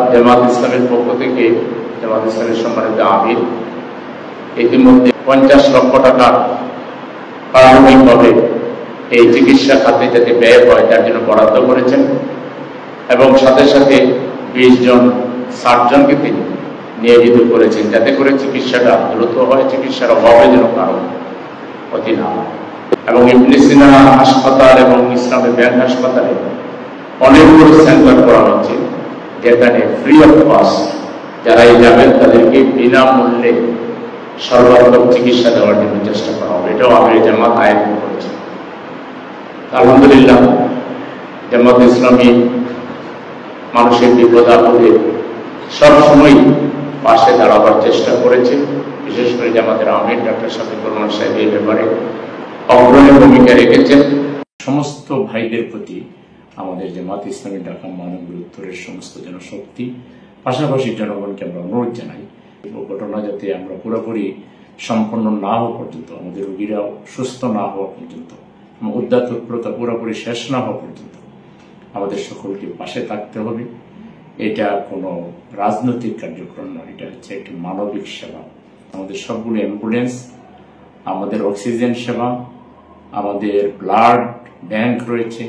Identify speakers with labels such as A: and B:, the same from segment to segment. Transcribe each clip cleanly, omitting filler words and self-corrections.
A: জামাত ইসলামের পক্ষ থেকে জামাত ইসলামের সম্মানিত আমির ইতিমধ্যে 50 লক্ষ টাকা প্রাথমিকভাবে এই চিকিৎসা খাতে যাতে ব্যয় হয় তার জন্য বরাদ্দ করেছেন এবং সাথে সাথে 20 জন সার্জনকে তিনি নিয়োজিত করেছেন যাতে করে চিকিৎসাটা দ্রুত হয়, চিকিৎসার অভাবে যেন কারো ক্ষতি না হয়। এবং ইবনে সিনা হাসপাতাল এবং ইসলামী ব্যাংক হাসপাতালে অনেকগুলো সেন্টার করা হচ্ছে যেখানে ফ্রি অফ কস্ট যারাই যাবেন তাদেরকে বিনামূল্যে সর্বাত্মক চিকিৎসা দেওয়ার জন্য চেষ্টা করা হবে। এটাও আমির জামাত আয়োজন করেছে। আলহামদুলিল্লাহ, জামাত ইসলামী মানুষের বিপদ আপদে সবসময় পাশে দাঁড়াবার চেষ্টা করেছে। বিশেষ করে জামাতের আমির ডক্টর শফিকুর রহমান সাহেব এই ব্যাপারে অগ্রণী ভূমিকা রেখেছেন। সমস্ত ভাইদের প্রতি আমাদের জামাত ইসলামী ঢাকা মহানগর উত্তরের সমস্ত জনশক্তি পাশাপাশি জনগণকে আমরা অনুরোধ জানাই, ঘটনা যাতে আমরা পুরোপুরি সম্পন্ন না হওয়া পর্যন্ত, আমাদের রোগীরা সুস্থ না হওয়া পর্যন্ত, উদ্ধার তৎপরতা পুরোপুরি শেষ না হওয়া পর্যন্ত আমাদের সকলকে পাশে থাকতে হবে। এটা কোনো রাজনৈতিক কার্যক্রম নয়, এটা হচ্ছে একটি মানবিক সেবা। আমাদের সবগুলো অ্যাম্বুলেন্স, আমাদের অক্সিজেন সেবা, আমাদের ব্লাড ব্যাংক রয়েছে,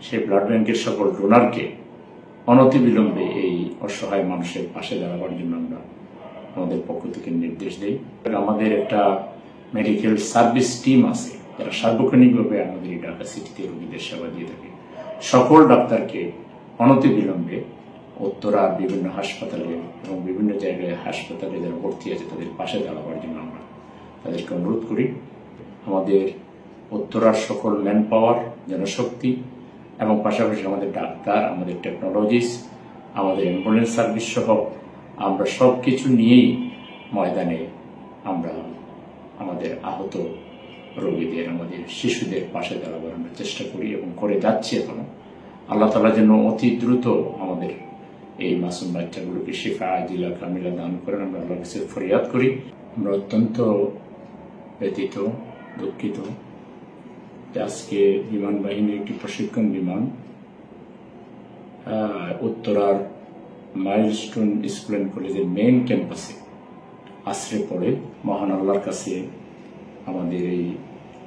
A: সেই ব্লাড ব্যাংকের সকল ডোনারকে অনতিবিলম্বে এই অসহায় মানুষের পাশে দাঁড়াবার জন্য আমরা আমাদের পক্ষ থেকে নির্দেশ দেই। আমাদের একটা মেডিকেল সার্ভিস টিম আছে যারা সার্বক্ষণিকভাবে আমাদের এই ঢাকা সিটিতে রোগীদের সেবা দিয়ে থাকে। সকল ডাক্তারকে অনতিবিলম্বে উত্তরার বিভিন্ন হাসপাতালে এবং বিভিন্ন জায়গায় হাসপাতালে যারা ভর্তি আছে তাদের পাশে দাঁড়াবার জন্য আমরা তাদেরকে অনুরোধ করি। আমাদের উত্তরার সকল ম্যান পাওয়ার, জনশক্তি এবং পাশাপাশি আমাদের ডাক্তার, আমাদের টেকনোলজিস্ট, আমাদের অ্যাম্বুলেন্স সার্ভিস সহ আমরা সবকিছু নিয়েই ময়দানে আমরা আমাদের আহত রোগীদের, আমাদের শিশুদের পাশে দাঁড়াবার আমরা চেষ্টা করি এবং করে যাচ্ছি এখনো। আল্লাহ তাআলা যেন অতি দ্রুত আমাদের এই মাসুম বাচ্চাগুলোকে শিফা আজিলা কামিলা দান করেন, আমরা আল্লাহর কাছে ফরিয়াদ করি। আমরা অত্যন্ত ব্যথিত, দুঃখিত আজকে বিমান বাহিনীর একটি প্রশিক্ষণ বিমান উত্তরার মাইলস্টোন স্কুল অ্যান্ড কলেজের মেইন ক্যাম্পাসে আশ্রে পড়ে। মহান আল্লাহর কাছে আমাদের এই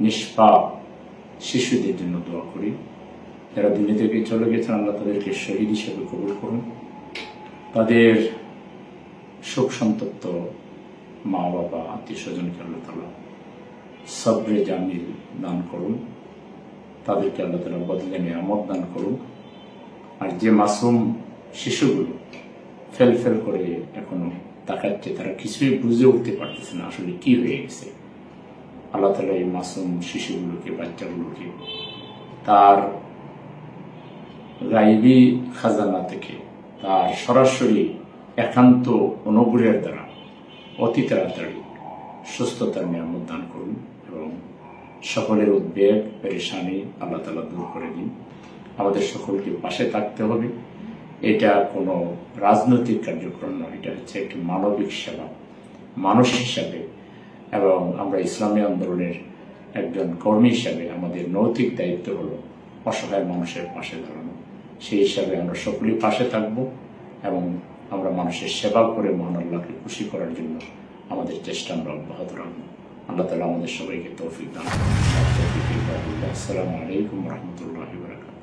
A: নিষ্পাপ শিশুদের জন্য দোয়া করি। যারা দুনিয়া থেকে চলে গেছেন, আল্লাহ তাদেরকে শহীদ হিসেবে কবুল করুন। তাদের শোক সন্তপ্ত মা বাবা, আত্মীয় স্বজনকে আল্লাহ তাআলা সবরে জামিল দান করুন, তাদেরকে আল্লাহ তাআলা বদলে নিয়ামত দান করুন। আর যে মাসুম শিশুগুলো ফেল ফেল করে এখনো তাকাচ্ছে, তারা কিছুই বুঝে উঠতে পারতেছে না আসলে কি হয়ে গেছে, আল্লাহ তাআলা এই মাসুম শিশুগুলোকে, বাচ্চাগুলোকে তার গায়বী খাজানা থেকে, তার সরাসরি একান্ত অনুগ্রহের দ্বারা অতি তাড়াতাড়ি সুস্থতার নিয়ামত দান করুন এবং সকলের উদ্বেগ, পেরেশানি আল্লাহ তাআলা দূর করে দিন। আমাদের সকলকে পাশে থাকতে হবে। এটা কোনো রাজনৈতিক কার্যক্রম নয়, এটা হচ্ছে একটি মানবিক সেবা মানুষ হিসাবে, এবং আমরা ইসলামী আন্দোলনের একজন কর্মী হিসাবে আমাদের নৈতিক দায়িত্ব হলো অসহায় মানুষের পাশে দাঁড়ানো। সেই হিসাবে আমরা সকলেই পাশে থাকব এবং আমরা মানুষের সেবা করে মহান আল্লাহকে খুশি করার জন্য আমাদের চেষ্টা আমরা অব্যাহত রাখবো। আল্লাহ তাআলা আমাদের সবাইকে তৌফিক দান করুন। আসসালামু আলাইকুম ওয়া রাহমাতুল্লাহি ওয়া বারাকাতুহু।